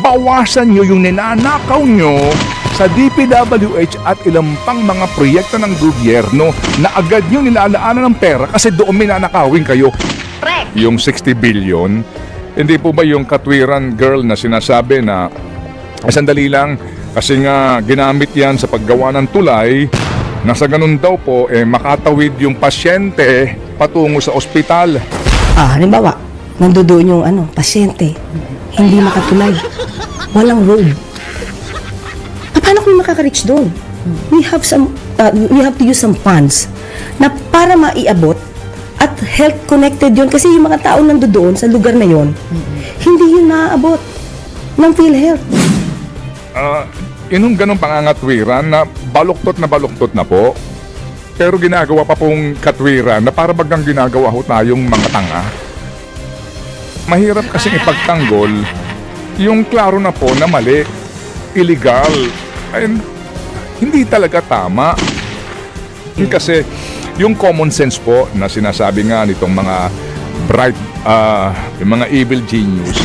bawasan nyo yung ninanakaw nyo sa DPWH at ilang pang mga proyekto ng gobyerno na agad nyo nilalaanan ng pera kasi doon minanakawin kayo. Yung 60 billion, hindi po ba yung katwiran girl na sinasabi na sandali lang kasi nga ginamit yan sa paggawa ng tulay na sa ganun daw po makatawid yung pasyente patungo sa ospital. Halimbawa, nandoon yung pasyente, hindi makatulay, walang road. Paano kung makaka-reach doon? We have to use some funds na para maiabot at health connected yun kasi yung mga tao nandoon sa lugar na yun, hindi yun maaabot ng PhilHealth. Inong ganong pangangatwiran na baluktot na po, pero ginagawa pa pong katwiran na para bagang ginagawa ho tayong mga tanga. Mahirap kasing ipagtanggol yung klaro na po na mali, illegal, ay hindi talaga tama. Kasi yung common sense po na sinasabi nga nitong mga bright, yung mga evil genius,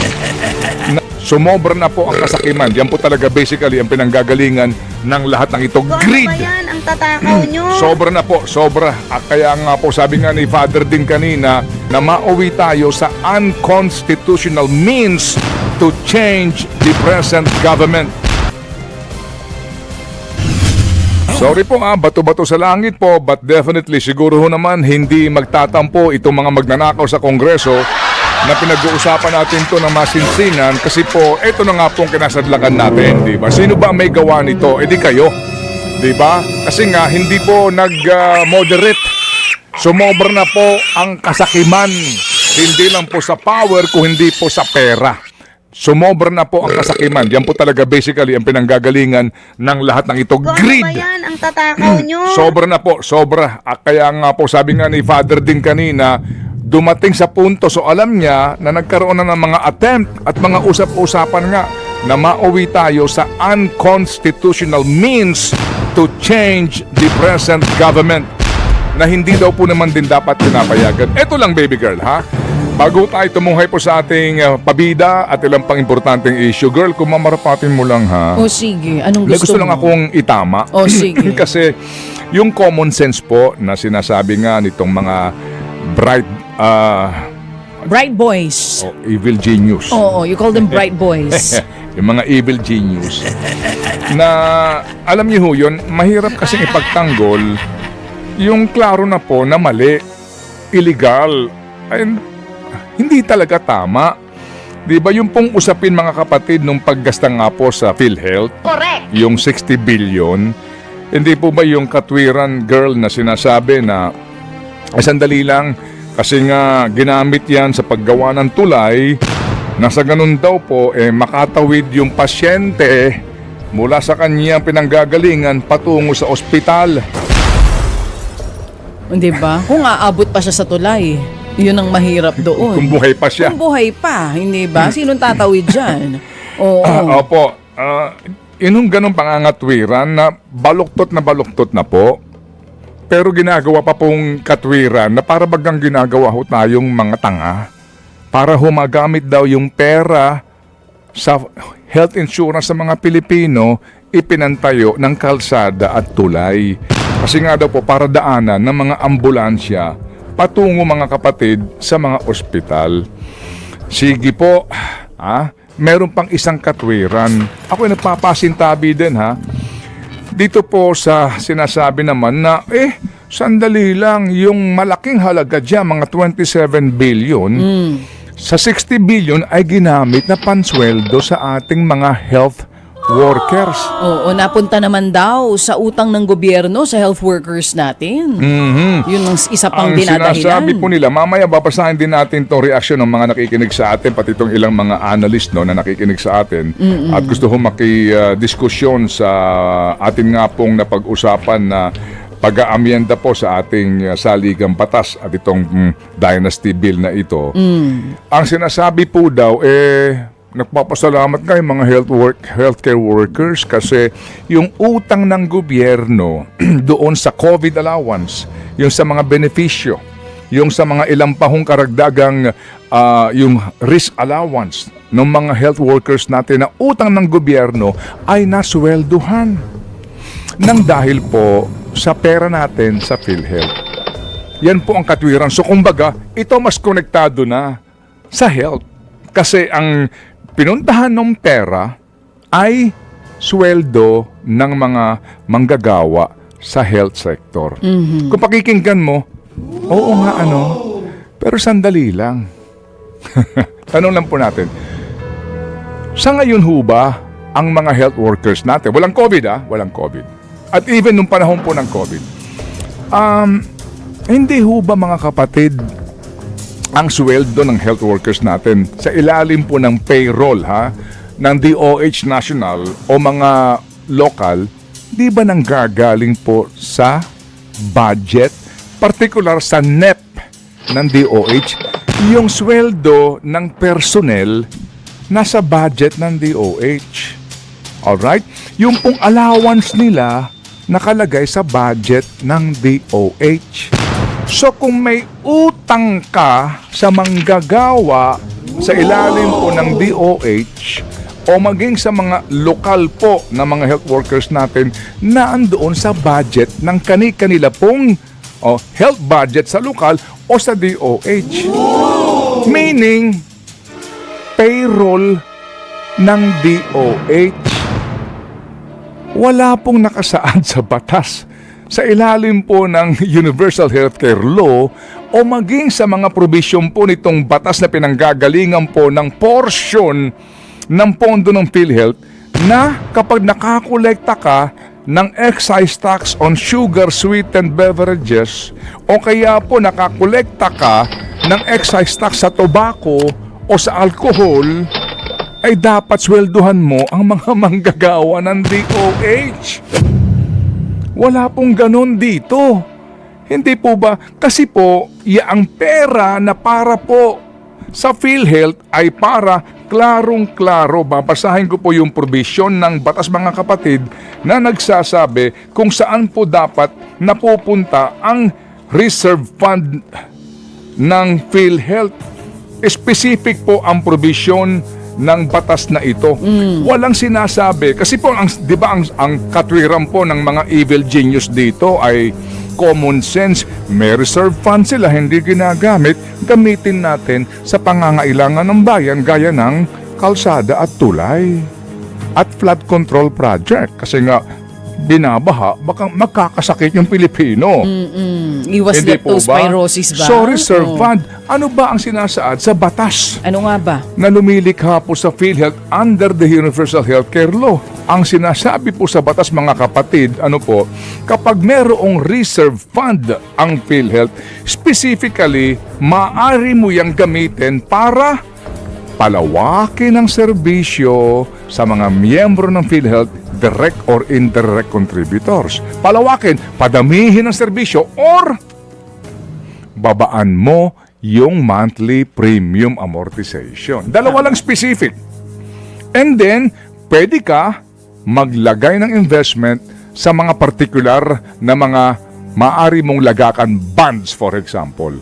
na sumobra na po ang kasakiman. Yan po talaga basically ang pinanggagalingan ng lahat ng ito. Greed! Ano ba yan? Ang tatakaw nyo? Sobra na po, sobra. Kaya nga po sabi nga ni Father din kanina na mauwi tayo sa unconstitutional means to change the present government. Sorry po bato-bato sa langit po, but definitely siguro ho naman hindi magtatampo itong mga magnanakaw sa Kongreso na pinag-uusapan natin to ng masinsinan kasi po ito na nga pong kinasadlakan natin, di ba? Sino ba may gawa nito? Di kayo, di ba? Kasi nga hindi po nag-moderate. Sumobra na po ang kasakiman, hindi lang po sa power kung hindi po sa pera. Sumobra na po ang kasakiman. Yan po talaga basically ang pinanggagalingan ng lahat ng ito. Greed! Ano ba yan? Ang tatakaw nyo? Sobra na po, sobra. Kaya nga po sabi nga ni Father din kanina, dumating sa punto, so alam niya na nagkaroon na ng mga attempt at mga usap-usapan nga na mauwi tayo sa unconstitutional means to change the present government na hindi daw po naman din dapat pinapayagan. Ito lang baby girl ha. Bago tayo tumuhay po sa ating pabida at ilang pang importanteng issue, girl, kung mamarapatin mo lang ha. O sige, anong gusto Gusto lang mo? akong itama. O sige. Kasi yung common sense po na sinasabi nga nitong mga Bright boys. evil genius. Oo, you call them bright boys. Yung mga evil genius. Na alam niyo ho yun, mahirap kasing ipagtanggol yung klaro na po na mali, illegal, and hindi talaga tama. Di ba yung pong usapin mga kapatid nung paggasta nga po sa PhilHealth? Correct! Yung 60 billion, hindi po ba yung katwiran girl na sinasabi na sandali lang kasi nga ginamit yan sa paggawa ng tulay na sa ganun daw po makatawid yung pasyente mula sa kanyang pinanggagalingan patungo sa ospital. Di ba? Kung aabot pa siya sa tulay, yun ang mahirap doon. Kung buhay pa siya. Kung buhay pa, hindi ba? Sinong tatawid dyan? Oo. Opo. Inong ganong pangangatwiran na baluktot na po. Pero ginagawa pa pong katwiran na para bagang ginagawa ho tayong mga tanga para humagamit daw yung pera sa health insurance sa mga Pilipino ipinantayo ng kalsada at tulay. Kasi nga daw po para daanan ng mga ambulansya patungo mga kapatid sa mga ospital. Sige po, meron pang isang katwiran. Ako ay nagpapasintabi din ha. Dito po sa sinasabi naman na sandali lang yung malaking halaga dyan, mga 27 billion. Sa 60 billion ay ginamit na pansweldo sa ating mga health workers. Oo, napunta naman daw sa utang ng gobyerno sa health workers natin. Yun ang isa pang Ang dinadahilan. sinasabi po nila, mamaya babasahin din natin itong reaksyon ng mga nakikinig sa atin, pati itong ilang mga analyst na nakikinig sa atin. At gusto kong makidiskusyon sa atin nga pong napag-usapan na pag-aamyenda po sa ating saligang batas at itong dynasty bill na ito. Ang sinasabi po daw, nagpapasalamat nga yung mga healthcare workers kasi yung utang ng gobyerno doon sa COVID allowance, yung sa mga benepisyo yung sa mga ilang pahong karagdagang yung risk allowance ng mga health workers natin na utang ng gobyerno ay naswelduhan nang dahil po sa pera natin sa PhilHealth. Yan po ang katwiran. So kumbaga, ito mas konektado na sa health. Kasi ang pinuntahan ng pera ay sweldo ng mga manggagawa sa health sector. Kung pakikinggan mo, oo nga pero sandali lang. Tanong lang po natin, sa ngayon ho ba ang mga health workers natin, walang COVID walang COVID. At even nung panahon po ng COVID, hindi ho ba mga kapatid, ang sweldo ng health workers natin sa ilalim po ng payroll ng DOH National o mga local, di ba nanggagaling po sa budget, particular sa NEP ng DOH, yung sweldo ng personnel nasa budget ng DOH. Alright? Yung pong allowance nila nakalagay sa budget ng DOH. So kung may utang ka sa manggagawa sa ilalim po ng DOH o maging sa mga lokal po na mga health workers natin na andoon sa budget ng kani-kanila pong health budget sa lokal o sa DOH. Meaning, payroll ng DOH. Wala pong nakasaad sa batas sa ilalim po ng Universal Healthcare Law o maging sa mga provision po nitong batas na pinanggagalingan po ng portion ng pondo ng PhilHealth na kapag nakakolekta ka ng excise tax on sugar sweetened beverages o kaya po nakakolekta ka ng excise tax sa tobacco o sa alcohol, ay dapat swelduhan mo ang mga manggagawa ng DOH. Wala pong ganon dito. Hindi po ba? Kasi po, ang pera na para po sa PhilHealth ay para klarong-klaro. Babasahin ko po yung provision ng batas mga kapatid na nagsasabi kung saan po dapat napupunta ang reserve fund ng PhilHealth. Specific po ang provision ng batas na ito. Walang sinasabi kasi po di ba ang katwiran po ng mga evil genius dito ay common sense. May reserve fund sila, hindi ginagamit, gamitin natin sa pangangailangan ng bayan gaya ng kalsada at tulay at flood control project kasi nga binabaha, baka makakasakit yung Pilipino. Iwas Hindi po ba? leptospirosis ba? So reserve fund, ano ba ang sinasaad sa batas Ano nga ba? na lumilikha po sa PhilHealth under the Universal Healthcare Law? Ang sinasabi po sa batas mga kapatid, kapag merong reserve fund ang PhilHealth, specifically, maaari mo yang gamitin para palawakin ang serbisyo sa mga miyembro ng PhilHealth, direct or indirect contributors. Palawakin, padamihin ang serbisyo, or babaan mo yung monthly premium amortization. Dalawa lang specific. And then, pwede ka maglagay ng investment sa mga particular na mga maaari mong lagakan, bonds for example.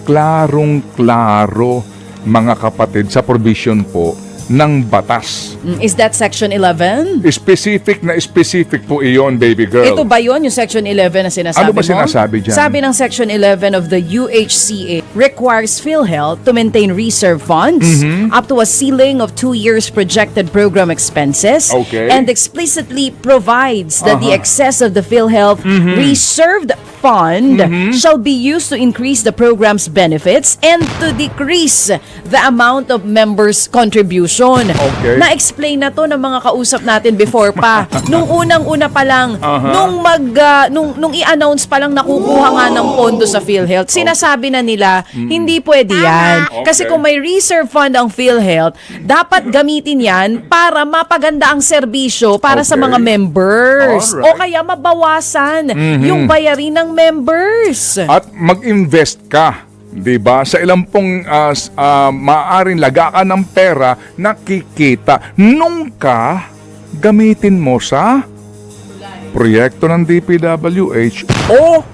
Klarong-klaro mga kapatid sa provision po ng batas. Is that Section 11? Specific po iyon, baby girl. Ito ba yun, yung Section 11 na sinasabi Ano ba mo? sinasabi dyan? Sabi ng Section 11 of the UHCA requires PhilHealth to maintain reserve funds up to a ceiling of 2 years projected program expenses, Okay. and explicitly provides that the excess of the PhilHealth reserved fund shall be used to increase the program's benefits and to decrease the amount of members' contribution. Okay. Na-explain na to ng mga kausap natin before pa. Nung unang-una pa lang, nung i-announce pa lang nakukuha nga ng pondo sa PhilHealth, sinasabi na nila, hindi pwede yan. Kasi Okay. kung may reserve fund ang PhilHealth, dapat gamitin yan para mapaganda ang serbisyo para sa Okay. mga members. Alright. O kaya mabawasan yung bayarin ng members. At mag-invest ka, 'di ba? Sa ilang pong maaaring lagakan ng pera na kikita nung ka gamitin mo sa proyekto ng DPWH o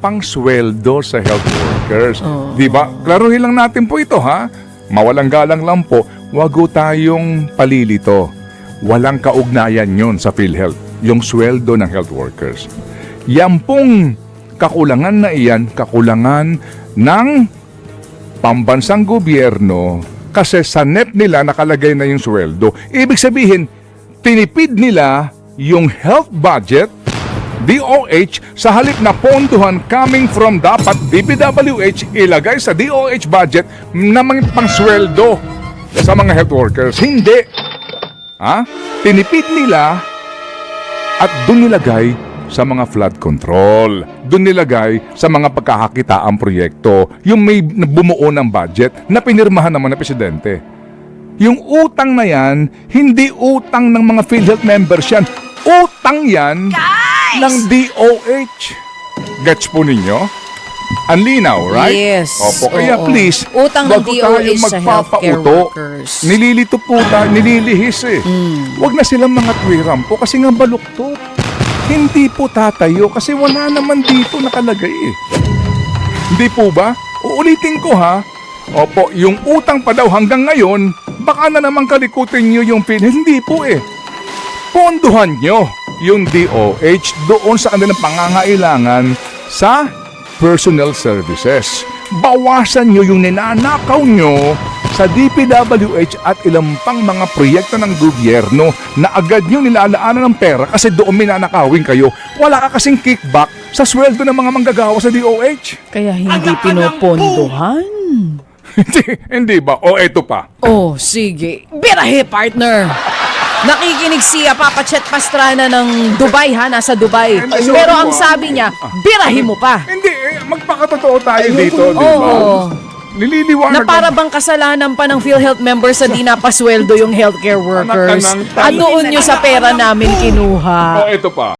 pangsweldo sa health workers. Di ba? Klaruhin lang natin po ito, ha? Mawalang galang lang po, wag ho tayong palilito. Walang kaugnayan yun sa PhilHealth, yung sweldo ng health workers. Yan pong kakulangan na iyan, kakulangan ng pambansang gobyerno kasi sa NEP nila nakalagay na yung sweldo. Ibig sabihin, tinipid nila yung health budget, DOH, sa halip na ponduhan coming from dapat DPWH ilagay sa DOH budget na mga pangsweldo sa mga health workers. Hindi. Ha? Tinipid nila at doon nilagay sa mga flood control. Doon nilagay sa mga pagkakakitaang proyekto. Yung may bumuo ng budget na pinirmahan naman ng presidente. Yung utang na yan, hindi utang ng mga PhilHealth members yan. Utang yan ng DOH. Gets po ninyo? Ang linaw, right? Yes. Opo, kaya Oo. please, Utang ng wag po DOH tayong sa healthcare magpapauto. workers. Nililito po tayo, nililihis eh. Huwag na silang mga twiran po kasi nga baluktot. Hindi po tatayo kasi wala naman dito nakalagay eh. Hindi po ba? Uulitin ko ha. Opo, yung utang pa daw hanggang ngayon, baka na naman kalikutin nyo yung PhilHealth. Hindi po eh. Ponduhan nyo yung DOH doon sa kanilang pangangailangan sa personal services. Bawasan nyo yung ninanakaw nyo sa DPWH at ilang pang mga proyekto ng gobyerno na agad nyo nilalaanan ng pera kasi doon minanakawin kayo. Wala ka kasing kickback sa sweldo ng mga manggagawa sa DOH. Kaya hindi pinopondohan. Hindi ba? O eto pa. Oh, sige. Birahe, partner! Nakikinig siya Papa Chet Pastrana ng Dubai, ha? Nasa Dubai. Ay, Pero sorry ang po, sabi niya, birahe mo pa. Hindi, magpakatotoo tayo dito, di ba? Oo. Nililiwanag Na para bang kasalanan pa ng PhilHealth members sa di napasweldo yung healthcare workers. Anak ka ng At doon nyo sa pera namin kinuha. O eto pa.